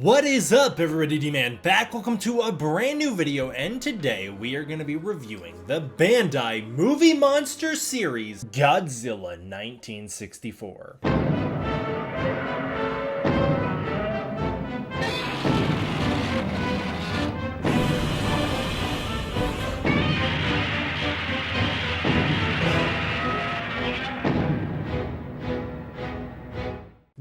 What is up, everybody? D-Man back. Welcome to a brand new video, and today we are going to be reviewing the Bandai Movie Monster series Godzilla 1964.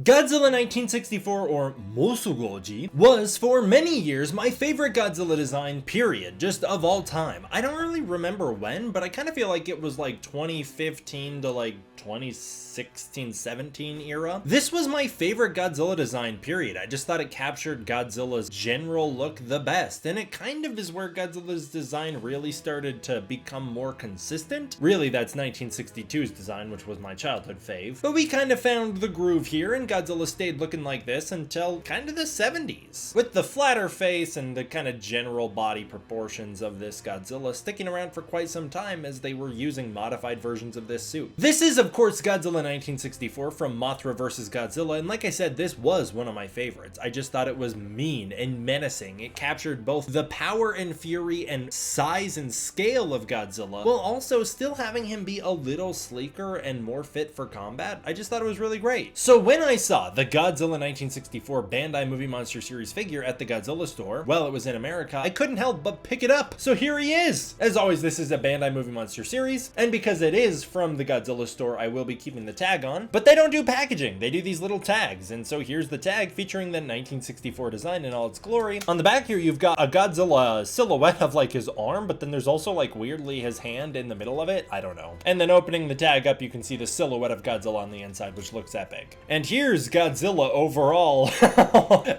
Godzilla 1964, or Mosogoji, was for many years my favorite Godzilla design, period, just of all time. I don't really remember when, but I kind of feel like it was like 2015 to like 2016, 17 era. This was my favorite Godzilla design, period. I just thought it captured Godzilla's general look the best, and it kind of is where Godzilla's design really started to become more consistent. Really, that's 1962's design, which was my childhood fave. But we kind of found the groove here, and Godzilla stayed looking like this until kind of the 70s. With the flatter face and the kind of general body proportions of this Godzilla sticking around for quite some time as they were using modified versions of this suit. This is, of course, Godzilla 1964 from Mothra vs. Godzilla, and like I said, this was one of my favorites. I just thought it was mean and menacing. It captured both the power and fury and size and scale of Godzilla, while also still having him be a little sleeker and more fit for combat. I just thought it was really great. So when I saw the Godzilla 1964 Bandai Movie Monster series figure at the Godzilla store, well, it was in America, I couldn't help but pick it up. So here he is! As always, this is a Bandai Movie Monster series, and because it is from the Godzilla store, I will be keeping the tag on, but they don't do packaging. They do these little tags, and so here's the tag featuring the 1964 design in all its glory. On the back here, you've got a Godzilla silhouette of like his arm, but then there's also like weirdly his hand in the middle of it. I don't know. And then opening the tag up, you can see the silhouette of Godzilla on the inside, which looks epic. And here's Godzilla overall.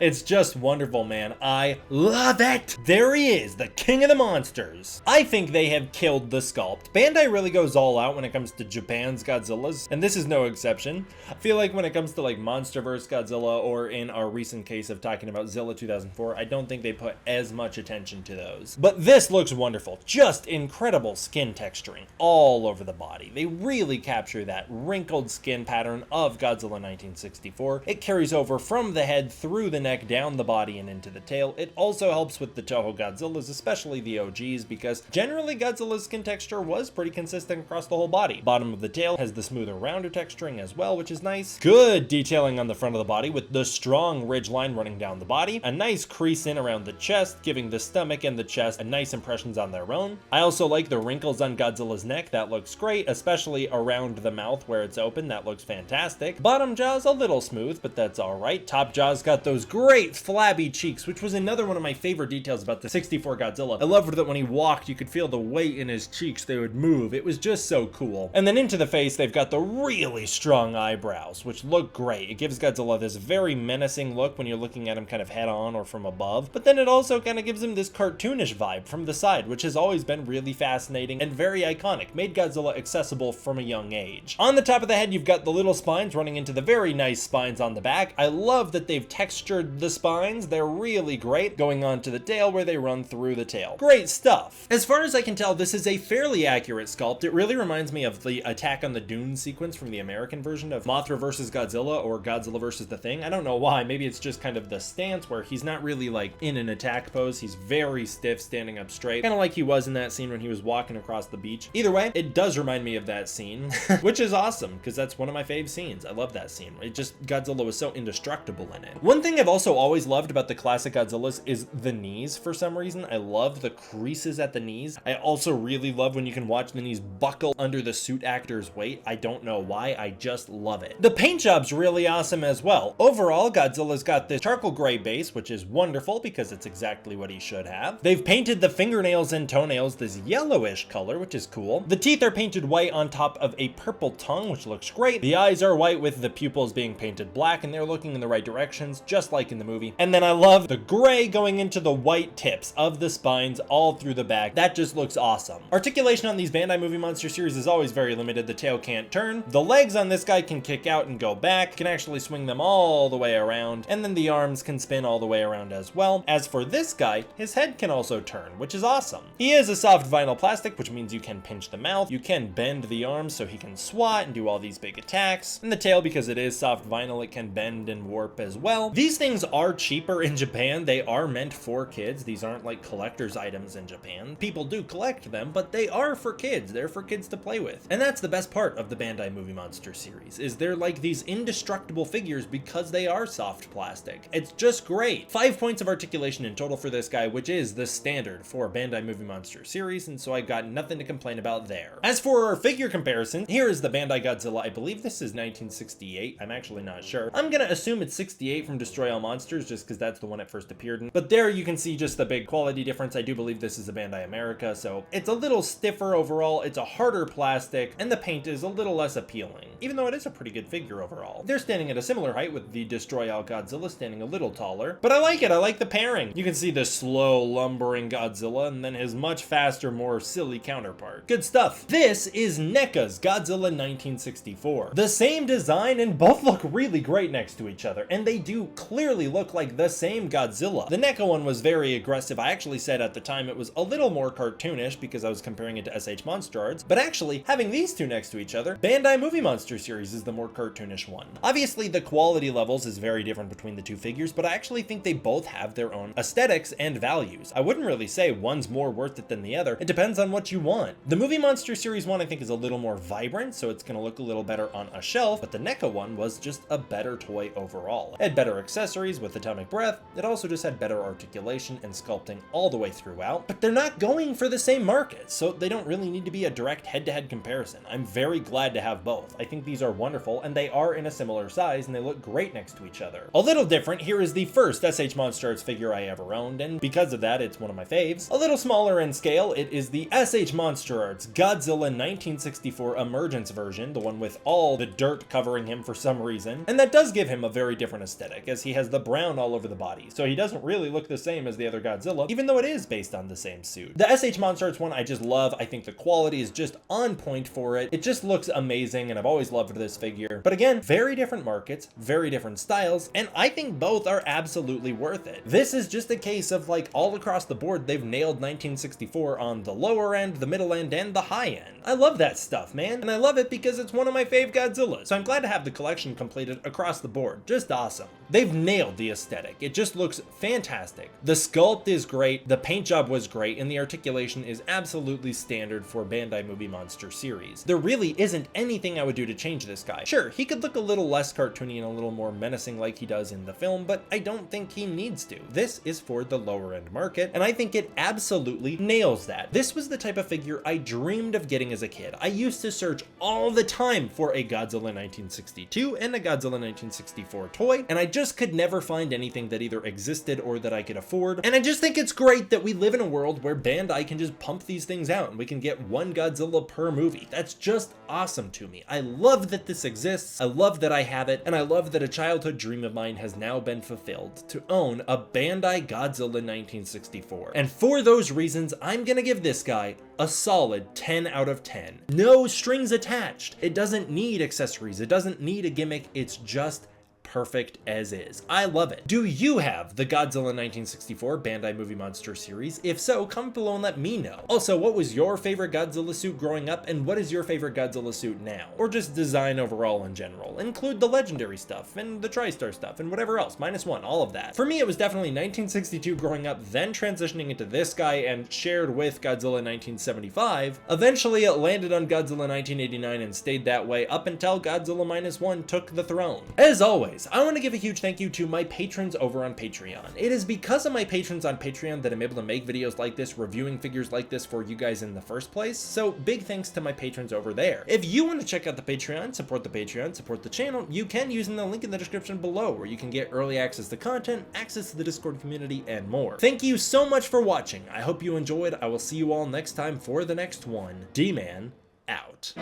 It's just wonderful, man. I love it. There he is, the king of the monsters. I think they have killed the sculpt. Bandai really goes all out when it comes to Japan's Godzillas, and this is no exception. I feel like when it comes to like MonsterVerse Godzilla, or in our recent case of talking about Zilla 2004, I don't think they put as much attention to those. But this looks wonderful. Just incredible skin texturing all over the body. They really capture that wrinkled skin pattern of Godzilla 1964. It carries over from the head through the neck, down the body, and into the tail. It also helps with the Toho Godzillas, especially the OGs, because generally Godzilla's skin texture was pretty consistent across the whole body. Bottom of the tail has the smoother, rounder texturing as well, which is nice. Good detailing on the front of the body with the strong ridge line running down the body. A nice crease in around the chest, giving the stomach and the chest a nice impressions on their own. I also like the wrinkles on Godzilla's neck. That looks great, especially around the mouth where it's open. That looks fantastic. Bottom jaw's a little smooth, but that's all right. Top jaw's got those great flabby cheeks, which was another one of my favorite details about the 64 Godzilla. I loved that when he walked, you could feel the weight in his cheeks. They would move. It was just so cool. And then into the face, they've got the really strong eyebrows, which look great. It gives Godzilla this very menacing look when you're looking at him kind of head on or from above, but then it also kind of gives him this cartoonish vibe from the side, which has always been really fascinating and very iconic, made Godzilla accessible from a young age. On the top of the head, you've got the little spines running into the very nice spines on the back. I love that they've textured the spines. They're really great, going on to the tail where they run through the tail. Great stuff. As far as I can tell, this is a fairly accurate sculpt. It really reminds me of the Attack on the Dunes sequence from the American version of Mothra vs. Godzilla, or Godzilla vs. the Thing. I don't know why. Maybe it's just kind of the stance where he's not really like in an attack pose. He's very stiff, standing up straight, kind of like he was in that scene when he was walking across the beach. Either way, it does remind me of that scene, which is awesome because that's one of my fave scenes. I love that scene. It just, Godzilla was so indestructible in it. One thing I've also always loved about the classic Godzillas is the knees. For some reason, I love the creases at the knees. I also really love when you can watch the knees buckle under the suit actor's weight. I don't know why, I just love it. The paint job's really awesome as well. Overall, Godzilla's got this charcoal gray base, which is wonderful because it's exactly what he should have. They've painted the fingernails and toenails this yellowish color, which is cool. The teeth are painted white on top of a purple tongue, which looks great. The eyes are white with the pupils being painted black, and they're looking in the right directions, just like in the movie. And then I love the gray going into the white tips of the spines all through the back. That just looks awesome. Articulation on these Bandai Movie Monster series is always very limited. The tail can't turn. The legs on this guy can kick out and go back, can actually swing them all the way around, and then the arms can spin all the way around as well. As for this guy, his head can also turn, which is awesome. He is a soft vinyl plastic, which means you can pinch the mouth, you can bend the arms so he can swat and do all these big attacks, and the tail, because it is soft vinyl, it can bend and warp as well. These things are cheaper in Japan. They are meant for kids. These aren't like collector's items in Japan. People do collect them, but they are for kids. They're for kids to play with. And that's the best part of the Bandai Movie Monster series, is they're like these indestructible figures because they are soft plastic. It's just great. 5 points of articulation in total for this guy, which is the standard for Bandai Movie Monster series, and so I got nothing to complain about there. As for our figure comparison, here is the Bandai Godzilla. I believe this is 1968. I'm actually not sure. I'm gonna assume it's 68 from Destroy All Monsters, just because that's the one it first appeared in. But there you can see just the big quality difference. I do believe this is a Bandai America, so it's a little stiffer overall, it's a harder plastic, and the paint is a little less appealing, even though it is a pretty good figure overall. They're standing at a similar height, with the Destroy All Godzilla standing a little taller, but I like it. I like the pairing. You can see the slow, lumbering Godzilla, and then his much faster, more silly counterpart. Good stuff. This is NECA's Godzilla 1964. The same design, and both look really great next to each other, and they do clearly look like the same Godzilla. The NECA one was very aggressive. I actually said at the time it was a little more cartoonish because I was comparing it to SH Monster Arts, but actually, having these two next to each other, Bandai Movie Monster series is the more cartoonish one. Obviously, the quality levels is very different between the two figures, but I actually think they both have their own aesthetics and values. I wouldn't really say one's more worth it than the other. It depends on what you want. The Movie Monster series one I think is a little more vibrant, so it's gonna look a little better on a shelf, but the NECA one was just a better toy overall. It had better accessories with Atomic Breath. It also just had better articulation and sculpting all the way throughout, but they're not going for the same market, so they don't really need to be a direct head-to-head comparison. I'm very glad to have both. I think these are wonderful, and they are in a similar size, and they look great next to each other. A little different, here is the first SH Monster Arts figure I ever owned, and because of that, it's one of my faves. A little smaller in scale, it is the SH Monster Arts Godzilla 1964 Emergence version, the one with all the dirt covering him for some reason, and that does give him a very different aesthetic, as he has the brown all over the body, so he doesn't really look the same as the other Godzilla, even though it is based on the same suit. The SH Monster Arts one I just love. I think the quality is just on point for it. It just looks amazing, and I've always loved this figure. But again, very different markets, very different styles, and I think both are absolutely worth it. This is just a case of like all across the board, they've nailed 1964 on the lower end, the middle end, and the high end. I love that stuff, man, and I love it because it's one of my fave Godzillas, so I'm glad to have the collection completed across the board. Just awesome. They've nailed the aesthetic. It just looks fantastic. The sculpt is great, the paint job was great, and the articulation is absolutely standard for Bandai Movie Monster series. There really isn't anything I would do to change this guy. Sure, he could look a little less cartoony and a little more menacing like he does in the film, but I don't think he needs to. This is for the lower end market, and I think it absolutely nails that. This was the type of figure I dreamed of getting as a kid. I used to search all the time for a Godzilla 1962 and a Godzilla 1964 toy, and I just could never find anything that either existed or that I could afford. And I just think it's great that we live in a world where Bandai can just pump these things out and we can get one Godzilla per movie. That's just awesome to me. I love that this exists. I love that I have it, and I love that a childhood dream of mine has now been fulfilled, to own a Bandai Godzilla 1964. And for those reasons, I'm gonna give this guy a solid 10 out of 10. No strings attached. It doesn't need accessories. It doesn't need a gimmick. It's just perfect as is. I love it. Do you have the Godzilla 1964 Bandai Movie Monster series? If so, comment below and let me know. Also, what was your favorite Godzilla suit growing up, and what is your favorite Godzilla suit now? Or just design overall in general. Include the legendary stuff, and the TriStar stuff, and whatever else, -1, all of that. For me, it was definitely 1962 growing up, then transitioning into this guy and shared with Godzilla 1975. Eventually, it landed on Godzilla 1989 and stayed that way up until Godzilla -1 took the throne. As always, I want to give a huge thank you to my patrons over on Patreon. It is because of my patrons on Patreon that I'm able to make videos like this, reviewing figures like this for you guys in the first place, so big thanks to my patrons over there. If you want to check out the Patreon, support the channel, you can using the link in the description below, where you can get early access to content, access to the Discord community, and more. Thank you so much for watching. I hope you enjoyed. I will see you all next time for the next one. D-Man, out.